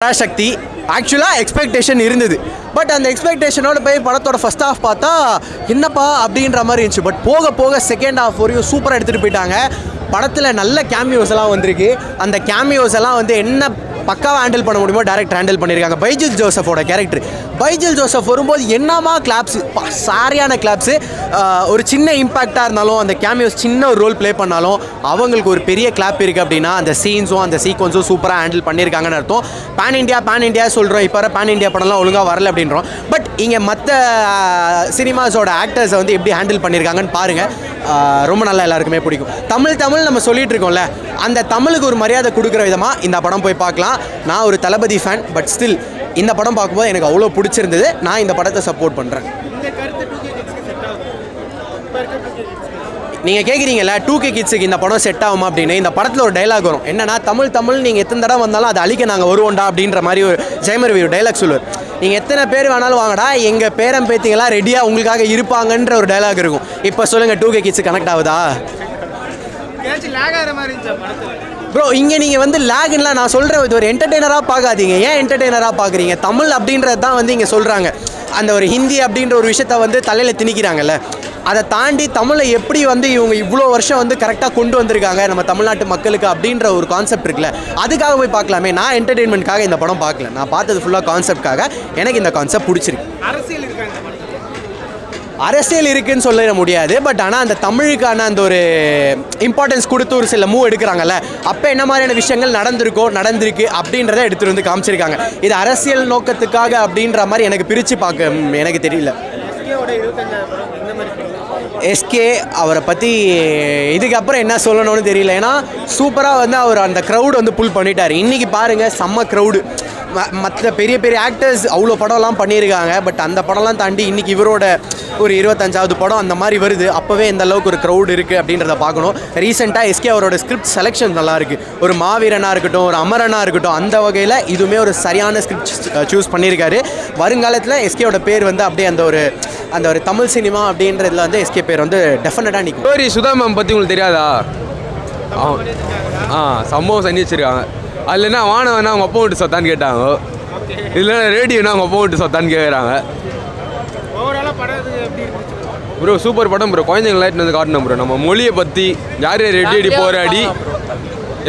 பராசக்தி ஆக்சுவலாக எக்ஸ்பெக்டேஷன் இருந்தது. பட் அந்த எக்ஸ்பெக்டேஷனோட போய் படத்தோட ஃபஸ்ட் ஹாஃப் பார்த்தா என்னப்பா அப்படின்ற மாதிரி இருந்துச்சு. பட் போக போக செகண்ட் ஹாஃப் வரையும் சூப்பராக எடுத்துகிட்டு போயிட்டாங்க. படத்தில் நல்ல கேமியோஸ் எல்லாம் வந்திருக்கு. அந்த கேமியோஸ் எல்லாம் வந்து என்ன பக்காவாக ஹேண்டில் பண்ண முடியுமோ டேரக்டர் ஹேண்டில் பண்ணியிருக்காங்க. பைஜில் ஜோசஃபோட கேரக்டர் பைஜில் ஜோசப் வரும்போது என்னமா கிளாப்ஸு, சாரியான கிளாப்ஸு. ஒரு சின்ன இம்பேக்டாக இருந்தாலும் அந்த கேமியோஸ் சின்ன ஒரு ரோல் ப்ளே பண்ணாலும் அவங்களுக்கு ஒரு பெரிய கிளாப் இருக்குது அப்படின்னா அந்த சீன்ஸும் அந்த சீக்வன்ஸும் சூப்பராக ஹேண்டில் பண்ணியிருக்காங்கன்னு அர்த்தம். பேன் இண்டியா சொல்கிறோம். இப்போ பேன் இண்டியா படம்லாம் ஒழுங்காக வரல அப்படின்றோம். பட் இங்கே மற்ற சினிமாஸோட ஆக்டர்ஸை வந்து எப்படி ஹேண்டில் பண்ணியிருக்காங்கன்னு பாருங்கள். ரொம்ப நல்லா எல்லாருக்குமே பிடிக்கும். தமிழ் நம்ம சொல்லிகிட்டு இருக்கோம்ல, அந்த தமிழுக்கு ஒரு மரியாதை கொடுக்குற விதமாக இந்த படம் போய் பார்க்கலாம். நான் ஒரு தளபதி ஃபேன். பட் ஸ்டில் இந்த படம் பார்க்கும்போது எனக்கு அவ்வளோ பிடிச்சிருந்தது. நான் இந்த படத்தை சப்போர்ட் பண்ணுறேன். நீங்கள் கேட்குறீங்களா 2K கிட்ஸுக்கு இந்த படம் செட் ஆகுமா அப்படின்னு. இந்த படத்தில் ஒரு டைலாக் வரும். என்னன்னா தமிழ் நீங்கள் எத்தனை தடவை வந்தாலும் அதை அழிக்க நாங்கள் வருவோண்டா அப்படின்ற மாதிரி ஒரு ஜெயமரவி ஒரு டைலாக் சொல்லுவார். நீங்கள் எத்தனை பேர் வேணாலும் வாங்கடா, எங்கள் பேரம் பேத்திங்களாம் ரெடியாக உங்களுக்காக இருப்பாங்கன்ற ஒரு டைலாக் இருக்கும். இப்போ சொல்லுங்கள் 2K கிட்ஸு கனெக்ட் ஆகுதா ப்ரோ? இங்கே நீங்கள் வந்து லேக்லாம் நான் சொல்கிறேன், இது ஒரு என்டர்டெய்னராக பார்க்காதீங்க. ஏன் என்டர்டெய்னராக பார்க்குறீங்க? தமிழ் அப்படின்றது தான் வந்து இங்கே சொல்கிறாங்க. அந்த ஒரு ஹிந்தி அப்படின்ற ஒரு விஷயத்த வந்து தலையில் திணிக்கிறாங்கல்ல, அதை தாண்டி தமிழை எப்படி வந்து இவங்க இவ்வளோ வருஷம் வந்து கரெக்டாக கொண்டு வந்திருக்காங்க நம்ம தமிழ்நாட்டு மக்களுக்கு அப்படின்ற ஒரு கான்செப்ட் இருக்குல்ல, அதுக்காக போய் பார்க்கலாமே. நான் என்டர்டெயின்மெண்ட்காக இந்த படம் பார்க்கல, நான் பார்த்தது ஃபுல்லாக கான்செப்ட்காக. எனக்கு இந்த கான்செப்ட் பிடிச்சிருக்கு. அரசியல் இருக்குன்னு சொல்ல முடியாது. பட் ஆனால் அந்த தமிழுக்கான அந்த ஒரு இம்பார்ட்டன்ஸ் கொடுத்து ஒரு சில மூவ் எடுக்கிறாங்கல்ல, அப்போ என்ன மாதிரியான விஷயங்கள் நடந்திருக்கு அப்படின்றத எடுத்துகிட்டு வந்து காமிச்சிருக்காங்க. இது அரசியல் நோக்கத்துக்காக அப்படின்ற மாதிரி எனக்கு பிரித்து பார்க்க எனக்கு தெரியல. எஸ்கே அவரை பற்றி இதுக்கப்புறம் என்ன சொல்லணும்னு தெரியல. ஏன்னா சூப்பராக வந்து அவர் அந்த க்ரௌடு வந்து புல் பண்ணிட்டார். இன்றைக்கி பாருங்கள் செம்ம க்ரௌடு. மற்ற பெரிய ஆக்டர்ஸ் அவ்வளோ படம்லாம் பண்ணியிருக்காங்க. பட் அந்த படம்லாம் தாண்டி இன்றைக்கி இவரோட ஒரு 25வது படம் அந்த மாதிரி வருது. அப்போவே இந்த அளவுக்கு ஒரு க்ரௌடு இருக்குது அப்படின்றத பார்க்கணும். ரீசெண்டாக எஸ்கே அவரோட ஸ்கிரிப்ட் செலெக்ஷன் நல்லாயிருக்கு. ஒரு மாவீரனாக இருக்கட்டும், ஒரு அமரனாக இருக்கட்டும், அந்த வகையில் இதுவுமே ஒரு சரியான ஸ்கிரிப்ட் சூஸ் பண்ணியிருக்காரு. வருங்காலத்தில் எஸ்கேவோட பேர் வந்து அப்படியே அந்த ஒரு தமிழ் சினிமா அப்படின்றதுல வந்து எஸ்கே பேர் வந்து டெஃபினட்டாக நிற்கும். ஸ்டோரி சுதா மேம் பற்றி உங்களுக்கு தெரியாதா? சம்பவம் செஞ்சு வச்சுருக்காங்க. அதில் என்ன வானவனா அவங்க அப்பா விட்டு சொத்தான்னு கேட்டாங்க, இல்லைன்னா ரேடியோனா அவங்க அப்பா விட்டு சொத்தான்னு கேட்குறாங்க. ப்ரோ சூப்பர் படம் ப்ரோ. குழந்தைங்க லைட் வந்து காட்டணும் ப்ரோ. நம்ம மொழியை பற்றி யார் எப்படி போராடி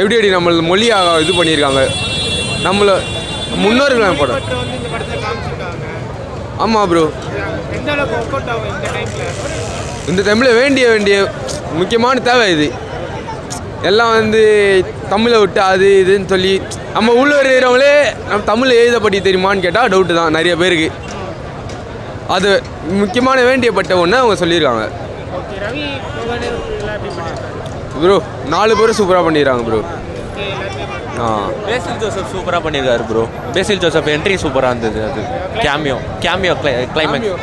எப்படி நம்ம மொழியை இது பண்ணியிருக்காங்க, நம்மளை முன்னோர்கள் படம். ஆமாம் ப்ரோ, இந்த டைமில் வேண்டிய முக்கியமான தேவை இது. எல்லாம் வந்து தமிழை விட்டு அது இதுன்னு சொல்லி நம்ம உள்ள இருக்கிறவங்களே நம்ம தமிழ் எழுதப்பட்டி தெரியுமான்னு கேட்டால் டவுட்டு தான் நிறைய பேருக்கு. அது முக்கியமான வேண்டியப்பட்ட ஒன்று அவங்க சொல்லியிருக்காங்க. ப்ரோ 4 பேரும் சூப்பராக பண்ணிடுறாங்க ப்ரோ. பேசில் ஜோசப் சூப்பராக பண்ணியிருக்காரு ப்ரோ. பேசில் ஜோசப் என்ட்ரி சூப்பராக இருந்தது. அது கேமியோ கிளைமேக்ஸ்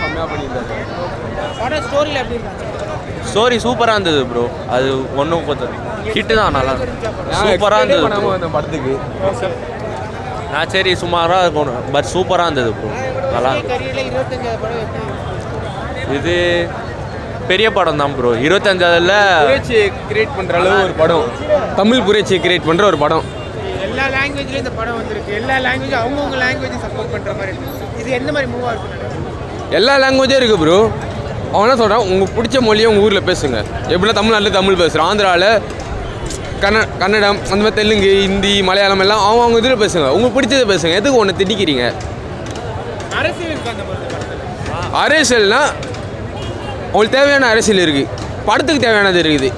ஸ்டோரி சூப்பராக இருந்தது ப்ரோ. அது ஒன்றும் கொஞ்சம் ஹிட்டு தான், நல்லா சூப்பராக இருந்தது அந்த படத்துக்கு. சரி சுமாராக இருக்கும், பட் சூப்பராக இருந்தது ப்ரோ. நல்லா இது பெரிய படம் தான் ப்ரோ. 25ஆவதுல புரட்சியை கிரியேட் பண்ணுற அளவு ஒரு படம், தமிழ் புரட்சியை கிரியேட் பண்ணுற ஒரு படம். எல்லா லாங்குவேஜ்லேயும் இந்த படம் வந்திருக்கு. எல்லா லாங்குவேஜும் அவங்கவுங்க லாங்குவேஜை சப்போர்ட் பண்ணுற மாதிரி இருக்குது. இது எந்த மாதிரி மூவாக இருக்குது? எல்லா லாங்குவேஜும் இருக்குது ப்ரோ. அவன் என்ன சொல்கிறான், உங்களுக்கு பிடிச்ச மொழியை உங்கள் ஊரில் பேசுங்க. எப்படின்னா தமிழ்நாட்டில் தமிழ் பேசுகிறோம், ஆந்திராவில் கன்னடம், அந்த மாதிரி தெலுங்கு, ஹிந்தி, மலையாளம் எல்லாம் அவங்க இதில் பேசுங்க. உங்களுக்கு பிடிச்சதை பேசுங்க. எதுக்கு ஒன்று திட்டிக்கிறீங்க? அரசியல்னா உங்களுக்கு தேவையான அரசியல் இருக்குது, படத்துக்கு தேவையானது இருக்குது.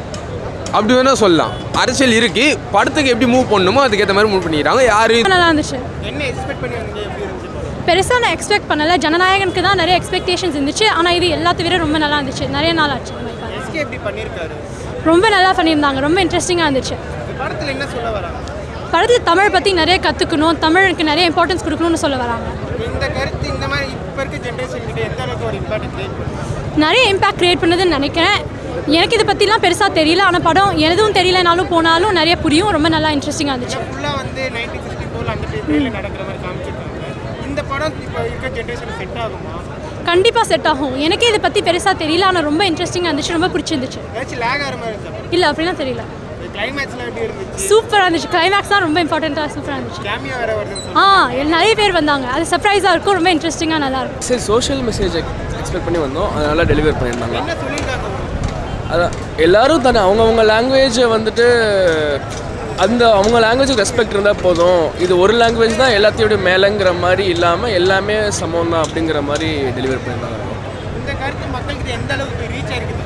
அப்படி வேணால் சொல்லலாம். அரசியல் இருக்குது, படத்துக்கு எப்படி மூவ் பண்ணணுமோ அதுக்கேற்ற மாதிரி மூவ் பண்ணிக்கிறாங்க. யாரும் நல்லா இருந்துச்சு. என்ன எக்ஸ்பெக்ட் பண்ணி பெருசாக நான் எக்ஸ்பெக்ட் பண்ணலை. ஜனநாயகனுக்கு தான் நிறைய எக்ஸ்பெக்டேஷன்ஸ் இருந்துச்சு. ஆனால் இது எல்லாத்த விட ரொம்ப நல்லா இருந்துச்சு. நிறைய நாள் ஆச்சு. ரொம்ப நல்லா பண்ணியிருந்தாங்க. ரொம்ப இன்ட்ரெஸ்டிங்காக இருந்துச்சு. படத்தில் என்ன சொல்ல வராங்க? படத்தில் தமிழ் பற்றி நிறைய கற்றுக்கணும், தமிழுக்கு நிறைய இம்பார்ட்டன்ஸ் கொடுக்கணும்னு சொல்ல வராங்க. இந்த கருத்து இந்த மாதிரி இப்போ இருக்க ஜென்ரேஷன் எந்த அளவுக்கு ஒரு இம்பாக்ட் கிரியேட் பண்ணுது? நிறைய இம்பாக்ட் கிரியேட் பண்ணுதுன்னு நினைக்கிறேன். எனக்கு இதை பற்றிலாம் பெருசாக தெரியல. ஆனால் படம் எதுவும் தெரியலனாலும் போனாலும் நிறைய புரியும். ரொம்ப நல்லா இன்ட்ரெஸ்டிங்காக இருந்துச்சு. ஃபுல்லாக வந்து 1964 அந்த டைமில் நடக்கிற மாதிரி காமிச்சிருக்காங்க. இந்த படம் இப்போ இருக்க ஜென்ரேஷன் செட் ஆகுமா? கண்டிப்பாக செட் ஆகும். எனக்கே இதை பற்றி பெருசாக தெரியல. ஆனால் ரொம்ப இன்ட்ரெஸ்டிங்காக இருந்துச்சு. ரொம்ப பிடிச்சிருந்துச்சு. ஏதாச்சும் லேக் ஆகிற மாதிரி இருந்துச்சு? இல்லை அப்படிலாம் தெரியல. இருந்தது? கிளைமேக்ஸ்லாம் எப்படி இருந்துச்சு? சூப்பராக இருந்துச்சு. கிளைமேக்ஸ் தான் ரொம்ப இம்பார்ட்டண்ட்டாக சூப்பராக இருந்துச்சு. கேமியா வேற வருது. நிறைய பேர் வந்தாங்க. அது சர்ப்ரைஸாக இருக்கும், ரொம்ப இன்ட்ரெஸ்டிங்காக நல்லாயிருக்கும். சரி, சோஷியல் மெசேஜ் எக்ஸ்பெக்ட் பண்ணி வந்தோம், அதனால் டெலிவர் பண்ணியிருந்தாங்க. என்ன சொல்லியிருக்காங்க? அதான் எல்லாரும் தானே அவங்கவுங்க லாங்குவேஜை வந்துட்டு அந்த அவங்க லாங்குவேஜுக்கு ரெஸ்பெக்ட் இருந்தால் போதும், இது ஒரு லாங்குவேஜ் தான் எல்லாத்தையோட மேலேங்கிற மாதிரி இல்லாமல் எல்லாமே சமம் தான் அப்படிங்கிற மாதிரி டெலிவர் பண்ணியிருந்தாங்க. இந்த கருத்து மக்களுக்கு எந்த அளவுக்கு ரீச் ஆயிருக்குது?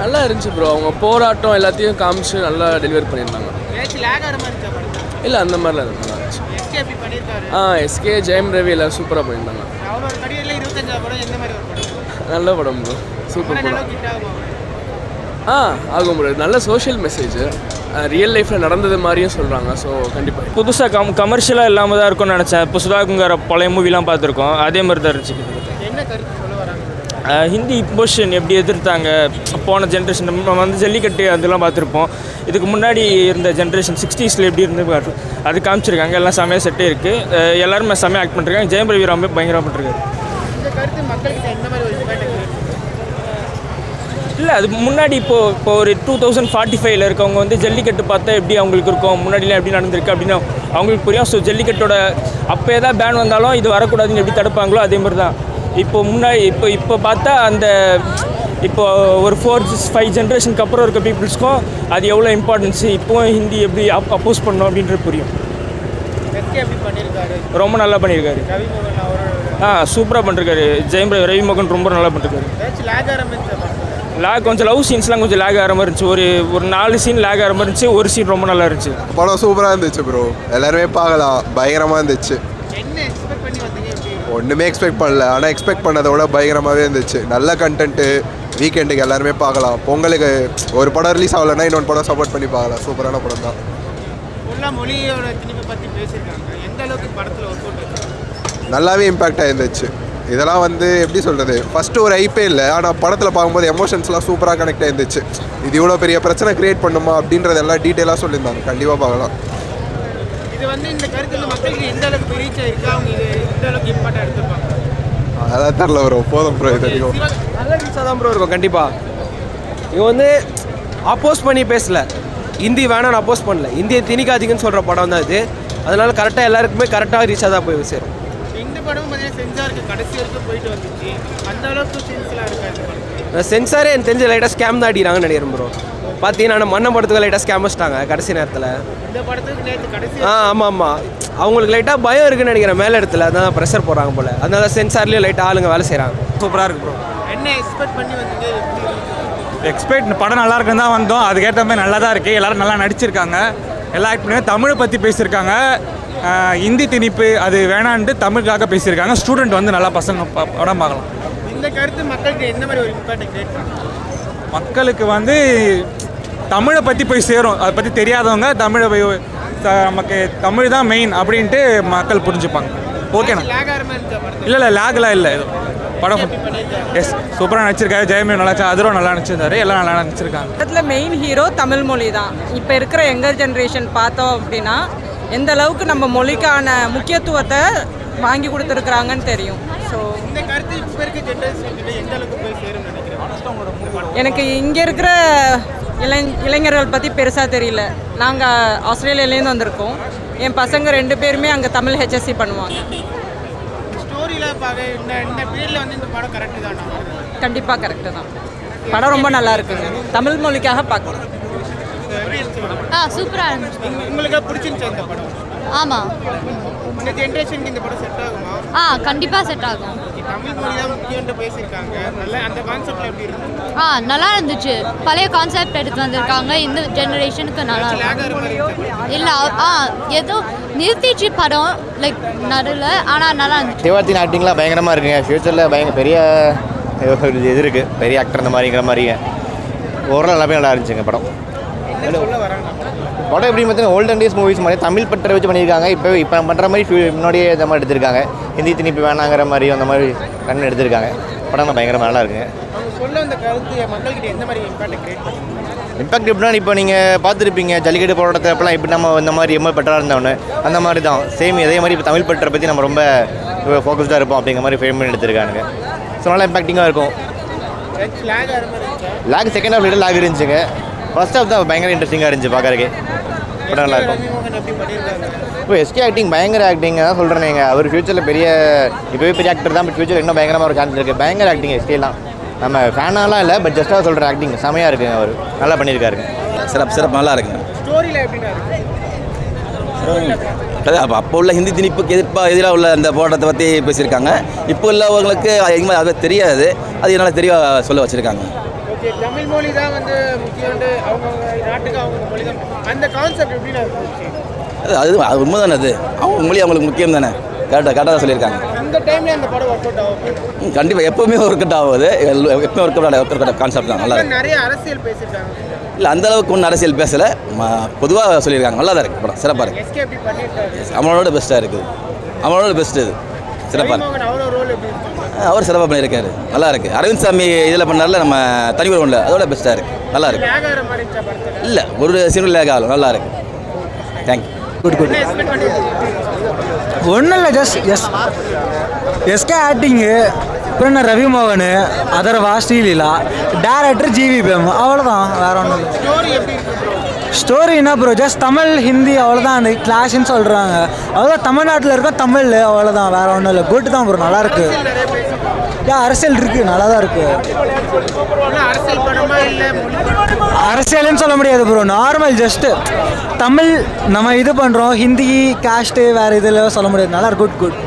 நல்லா இருந்துச்சு ப்ரோ, அவங்க போராட்டம் எல்லாத்தையும் காமிச்சு நல்லா டெலிவர் பண்ணியிருந்தாங்க. ஏதாச்சும் லேக் ஆகிற மாதிரி இருக்கா படம்? இல்லை, அந்த மாதிரிலாம் நல்லா இருந்துச்சு. எஸ்கே எப்படி பண்ணியிருக்காரு? எஸ்கே, ஜெயம் ரவி எல்லாம் சூப்பராக பண்ணியிருந்தாங்க. அவரோட கரியரில் 25 படம் எந்த மாதிரி ஒரு படம்? நல்ல படம் ப்ரோ, சூப்பர் நல்ல படம். ஹிட் ஆகுமா? ஆகும் ப்ரோ, நல்ல சோஷியல் மெசேஜ், ரியல் லைஃப்பில் நடந்தது மாதிரியும் சொல்கிறாங்க. ஸோ கண்டிப்பாக புதுசாக கமர்ஷியலாக இல்லாமல் தான் இருக்கும்னு நினச்சேன். இப்போ சுதாகுங்கிற பழைய மூவிலாம் பார்த்துருக்கோம், அதே மாதிரி தான் இருந்துச்சு. என்ன கருத்து சொல்ல வராங்க? ஹிந்தி இம்போஷன் எப்படி எதிர்த்தாங்க போன ஜென்ரேஷன், நம்ம வந்து ஜல்லிக்கட்டு அதெல்லாம் பார்த்துருப்போம். இதுக்கு முன்னாடி இருந்த ஜென்ரேஷன் 60s எப்படி இருந்து அது காமிச்சிருக்காங்க. எல்லாம் செம்மையாக செட்டே இருக்குது, எல்லாருமே செம்மையாக ஆக்ட் பண்ணிருக்காங்க. ஜெயம் ரவி ரொம்ப பயங்கரமாக பண்ணிருக்காரு. இந்த கருத்து மக்களுக்கு எந்த மாதிரி ஒரு இம்பாக்ட்? இல்லை, அது முன்னாடி இப்போ ஒரு 2045 இருக்கவங்க வந்து ஜல்லிக்கட்டு பார்த்தா எப்படி அவங்களுக்கு இருக்கும், முன்னாடிலாம் எப்படி நடந்திருக்கு அப்படின்னு அவங்களுக்கு புரியும். ஸோ ஜல்லிக்கட்டோட அப்போ ஏதாவது பேன் வந்தாலும் இது வரக்கூடாதுன்னு எப்படி தடுப்பாங்களோ அதே மாதிரி தான் இப்போ முன்னாடி இப்போ பார்த்தா அந்த இப்போ ஒரு 4-5 ஜென்ரேஷனுக்கு அப்புறம் இருக்க பீப்புள்ஸ்க்கும் அது எவ்வளோ இம்பார்ட்டன்ஸு, இப்போவும் ஹிந்தி எப்படி அப்போஸ் பண்ணணும் அப்படின்றது புரியும். எஸ்கே எப்படி பண்ணியிருக்காரு? ரொம்ப நல்லா பண்ணியிருக்காரு. ரவிமோகன் அவரோட சூப்பராக பண்ணிருக்காரு. ஜெயம் ரவிமோகன் ரொம்ப நல்லா பண்ணிருக்காரு. ஏதாச்சும் லேக் ஆரம்பிச்சு? லேக் கொஞ்சம் லவ் சீன்ஸ்லாம் கொஞ்சம் லேக் ஆகிற மாதிரி இருந்துச்சு. ஒரு 4 சீன் லேக் ஆகிற மாதிரி இருந்துச்சு, ஒரு சீன் ரொம்ப நல்லா இருந்துச்சு. படம் சூப்பராக இருந்துச்சு ப்ரோ, எல்லாருமே பார்க்கலாம், பயங்கரமாக இருந்துச்சு. என்ன எக்ஸ்பெக்ட் பண்ணி வந்தீங்க? ஒன்றுமே எக்ஸ்பெக்ட் பண்ணல, ஆனால் எக்ஸ்பெக்ட் பண்ணதை விட பயங்கரமாகவே இருந்துச்சு. நல்ல கண்டென்ட்டு, வீக்கெண்டுக்கு எல்லாருமே பார்க்கலாம். பொங்கலுக்கு ஒரு படம் ரிலீஸ் ஆகலைன்னா இன்னொன்று படம் சப்போர்ட் பண்ணி பார்க்கலாம். சூப்பரான படம் தான். ஃபுல்லாக மொழியோட திணிப்பை பற்றி பேசியிருக்காங்க. எந்த அளவுக்கு படத்தில் ஒர்க் அவுட்? நல்லாவே இம்பேக்ட் ஆகிருந்துச்சு. இதெல்லாம் வந்து எப்படி சொல்கிறது, ஃபஸ்ட்டு ஒரு ஐப்பே இல்லை, ஆனால் படத்தில் பார்க்கும்போது எமோஷன்ஸ்லாம் சூப்பராக கனெக்ட் ஆகிருந்துச்சு. இது இவ்வளோ பெரிய பிரச்சனை க்ரியேட் பண்ணுமா அப்படின்றதெல்லாம் டீட்டெயிலாக சொல்லியிருந்தாங்க. கண்டிப்பாக பார்க்கலாம். இது வந்து இந்த கருத்தில் மக்களுக்கு எந்த அளவுக்கு ரீச் ஆகிருக்கு, அவங்க இது எந்த அளவுக்கு இம்பார்ட்டாக எடுத்துப்பாங்க? அதான் தெரில ப்ரோ, போதும் ப்ரோ, இது அதிகம். நல்ல ரீச்சாக தான் ப்ரோ இருக்கும் கண்டிப்பாக. இவங்க வந்து அப்போஸ் பண்ணி பேசலை, ஹிந்தி வேணான்னு அப்போஸ் பண்ணல, இந்தியை திணிக்காதீங்கன்னு சொல்கிற படம் தான் இது. அதனால் கரெக்டாக எல்லாருக்குமே கரெக்டாக ரீச்சாக தான் போய் சேரும். இந்த படமும் பார்த்தீங்கன்னா சென்சாருக்கு கடைசி வரைக்கும் போயிட்டு வந்துச்சு, அந்த அளவுக்கு சென்ஸ்லாம் இருக்காது. சென்சாரே எனக்கு தெரிஞ்ச லைட்டாக ஸ்கேம் தான் அடிக்கிறாங்கன்னு நினைக்கிறேன் ப்ரோ. பார்த்தீங்கன்னா மண்ணை படத்துக்கு லைட்டாக ஸ்கேம் வச்சிட்டாங்க கடைசி நேரத்தில். இந்த படத்துக்கு நேற்று கடைசி ஆமாம், அவங்களுக்கு லைட்டாக பயம் இருக்குன்னு நினைக்கிறேன் மேலே இடத்துல, அதான் ப்ரெஷர் போடுறாங்க போல், அதனால சென்சார்லேயும் லைட்டாக ஆளுங்க வேலை செய்கிறாங்க. சூப்பராக இருக்கு ப்ரோ. என்ன எக்ஸ்பெக்ட் பண்ணி வந்தீங்க? படம் நல்லா இருக்குன்னு தான் வந்தோம், அதுக்கேற்ற மாதிரி நல்லா தான் இருக்குது. எல்லோரும் நல்லா நடிச்சிருக்காங்க, எல்லா ஆக்ட் பண்ணி தமிழை பற்றி பேசியிருக்காங்க. ஹிந்தி திணிப்பு அது வேணான்ட்டு தமிழுக்காக பேசியிருக்காங்க. ஸ்டூடெண்ட் வந்து நல்லா பசங்க படம் பார்க்கலாம். இந்த கருத்து மக்களுக்கு எந்த மாதிரி ஒரு இம்பாக்ட் கிரியேட் பண்ணும்? மக்களுக்கு வந்து தமிழை பற்றி போய் சேரும், அதை பற்றி தெரியாதவங்க தமிழை போய் நமக்கு தமிழ் தான் மெயின் அப்படின்ட்டு மக்கள் புரிஞ்சுப்பாங்க. ஓகேண்ணா. லேக் ஆகிற மாதிரி இருக்கா படத்தில்? இல்லை லேக்லாம் இல்லை, இது படம் எஸ் சூப்பராக நடிச்சிருக்காரு. ஜெயமே நல்லா, அதிரும் நல்லா நடிச்சிருந்தாரு, எல்லாம் நல்லா நடிச்சிருக்காங்க. படத்தில் மெயின் ஹீரோ தமிழ் மொழி தான். இப்போ இருக்கிற யங்கர் ஜென்ரேஷன் பார்த்தோம் அப்படின்னா எந்த அளவுக்கு நம்ம மொழிக்கான முக்கியத்துவத்தை வாங்கி கொடுத்துருக்குறாங்கன்னு தெரியும். ஸோ இந்த கருத்து இப்போ இருக்க ஜென்ரேஷன் எந்த அளவுக்கு போய் சேரும் நினைக்கிறேன்? எனக்கு இங்கே இருக்கிற இளைஞர்கள் பற்றி பெருசாக தெரியல. நாங்கள் ஆஸ்திரேலியாலேருந்து வந்திருக்கோம். என் பசங்க 2 பேருமே அங்கே தமிழ் HSC பண்ணுவாங்க. ஸ்டோரியில் பார்க்க இந்த பீரியடில் வந்து இந்த படம் கரெக்டு தான்? கண்டிப்பாக கரெக்டு தான். படம் ரொம்ப நல்லா இருக்குங்க, தமிழ் மொழிக்காக பார்க்கலாம். சூப்பராக இருந்துச்சு. உங்களுக்கு பிடிச்சிருந்துச்சு இந்த படம்? ஆமாம். இந்த ஜென்ரேஷனுக்கு இந்த படம் செட் ஆகுமா? கண்டிப்பாக செட் ஆகும். தமிழ் மொழி தான் முக்கியம்னு பேசியிருக்காங்க, நல்ல அந்த கான்செப்டில் எப்படி இருக்கு? நல்லா இருந்துச்சு. பழைய கான்செப்ட் எடுத்து வந்திருக்காங்க, இந்த ஜெனரேஷனுக்கு நல்லா இருக்கும். இல்லை ஏதோ நிறுத்திச்சு படம் லைக் நடுவில், ஆனால் நல்லா இருந்துச்சு. சிவார்த்தின் ஆக்டிங்லாம் பயங்கரமாக இருக்குங்க. ஃப்யூச்சரில் பெரிய இது இருக்குது, பெரிய ஆக்டர் இந்த மாதிரிங்கிற மாதிரிங்க. ஓவரால் எல்லாமே நல்லா இருந்துச்சுங்க படம். படம் எப்படி பார்த்தீங்கன்னா ஓல்டன் டேஸ் மூவிஸ் மாதிரி தமிழ் பற்ற வச்சு பண்ணியிருக்காங்க. இப்போ பண்ணுற மாதிரி முன்னாடியே இந்த மாதிரி எடுத்திருக்காங்க. ஹிந்தி திணிப்பு வேணாங்கிற மாதிரி அந்த மாதிரி கண்ணு எடுத்திருக்காங்க. படம் பயங்கரமாக நல்லா இருக்குங்க. சொல்ல அந்த கருத்து மக்கள்கிட்ட எந்த மாதிரி இம்பாக்ட் கிரியேட் பண்ணுங்க? இம்பாக்ட் எப்படின்னா இப்போ நீங்கள் பார்த்துருப்பீங்க ஜல்லிக்கட்டு போராட்டத்தை எப்பெல்லாம் இப்படி நம்ம இந்த மாதிரி ரொம்ப பெட்டராக இருந்தவொன்னு அந்த மாதிரி தான் சேம் இதே மாதிரி இப்போ தமிழ் பற்றை பற்றி நம்ம ரொம்ப ஃபோக்கஸ்டாக இருப்போம் அப்படிங்கிற மாதிரி ஃப்ரேம் பண்ணி எடுத்திருக்கானுங்க. ஸோ நல்லா இம்பாக்டிங்காக இருக்கும். லேக் ஆகிற மாதிரி லேக் செகண்ட் ஹாஃப் லிட்டர் லேக் இருந்துச்சுங்க. ஃபர்ஸ்ட் ஹாஃப் தான் பயங்கர இன்ட்ரெஸ்டிங்காக இருந்துச்சு பார்க்கறதுக்கு. படம் நல்லாயிருக்கும். எப்படி பண்ணியிருக்காங்க? இப்போ எஸ்கே ஆக்டிங் பயங்கர ஆக்டிங் தான் சொல்கிறேன். அவர் ஃபியூச்சரில் இப்போவே பெரிய ஆக்டர் தான், பட் ஃபியூச்சர் இன்னும் பயங்கரமாக ஒரு சான்ஸ் இருக்குது. பயங்கர ஆக்டிங் எஸ்கேலாம் நம்ம ஃபேனாலாம் இல்லை, பட் ஜஸ்ட்டாக சொல்கிற ஆக்டிங் செமையாக இருக்குங்க. அவர் நல்லா பண்ணியிருக்காருங்க. சிறப்பு நல்லா இருக்குங்க. ஸ்டோரியில் எப்படின்னா இருக்கு? அப்போ உள்ள ஹிந்தி திணிப்புக்கு எதிராக உள்ள அந்த போராட்டத்தை பற்றி பேசியிருக்காங்க. இப்போ உள்ளவங்களுக்கு அதிகமாக அது தெரியாது, அது என்னால் தெளிவாக சொல்ல வச்சுருக்காங்க. ஓகே, தமிழ் மொழி தான் வந்து முக்கியம், அவங்கவுங்க நாட்டுக்கு அவங்க மொழி தான். அந்த கான்செப்ட் எப்படின்னா இருக்கு? அது உண்மை தானே, அது அவங்க மொழி அவங்களுக்கு முக்கியம் தானே. கரெக்டாக தான் சொல்லியிருக்காங்க. இந்த டைமில் அந்த படம் ஒர்க் அவுட் ஆகும். கண்டிப்பாக எப்போவுமே ஒர்க் அவுட் ஆகுது. எப்பவுமே ஒர்க் அவுட் கான்செப்ட் தான். நல்லா இருக்கு. நிறைய அரசியல் பேசியிருக்காங்க. இல்லை அந்த அளவுக்கு ஒன்றும் அரசியல் பேசலை, பொதுவாக சொல்லியிருக்காங்க. நல்லா தான் இருக்குது படம், சிறப்பாக இருக்குது. எஸ்கே எப்படி பண்ணியிருக்காரு? அவனோட பெஸ்ட்டாக இருக்குது. அவனோட பெஸ்ட்டு இது சிறப்பாக இருக்குது. அவரோட ரோல் எப்படி இருக்கு? அவர் சிறப்பாக பண்ணியிருக்காரு, நல்லா இருக்குது. அரவிந்த் சாமி இதில் பண்ணார்ல நம்ம தனி ஒரு ஒன்றில், அதோட பெஸ்ட்டாக இருக்குது, நல்லா இருக்குது. லேக் ஆகிற மாதிரி இருந்துச்சா படத்தில்? இல்லை ஒரு சீனும் லேக் ஆகலாம், நல்லா இருக்குது. தேங்க்யூ. குட். எக்ஸ்பெக்ட் பண்ணியிருக்கீங்க? ஒன்றும் இல்லை, ஜஸ்ட் எஸ்கே ஆக்டிங்கு, அப்புறம் என்ன ரவி மோகன், அதர்வா, ஸ்ரீலீலா, டேரக்டர் ஜிவிபிஎம், அவ்வளோதான், வேற ஒன்றும் இல்லை. ஸ்டோரி எப்படி இருக்கு ப்ரோ? ஸ்டோரி என்ன ப்ரோ, ஜஸ்ட் தமிழ் ஹிந்தி அவ்வளோதான், அந்த கிளாஷ்ன்னு சொல்கிறாங்க, அவ்வளோதான். தமிழ்நாட்டில் இருக்க தமிழ் அவ்வளோதான், வேற ஒன்றும் இல்லை. குட் தான் ப்ரோ, நல்லா இருக்கு. நிறைய பேசுவாங்க. அரசியல் இருக்குது, நல்லா தான் இருக்குது. அரசியல் படமா இல்லை அரசியல்னு சொல்ல முடியாது ப்ரோ, நார்மல் ஜஸ்ட்டு தமிழ் நம்ம இது பண்ணுறோம், ஹிந்தி காஸ்ட்டு வேறு இதில் சொல்ல முடியாது. நல்லா இருக்கு. குட்.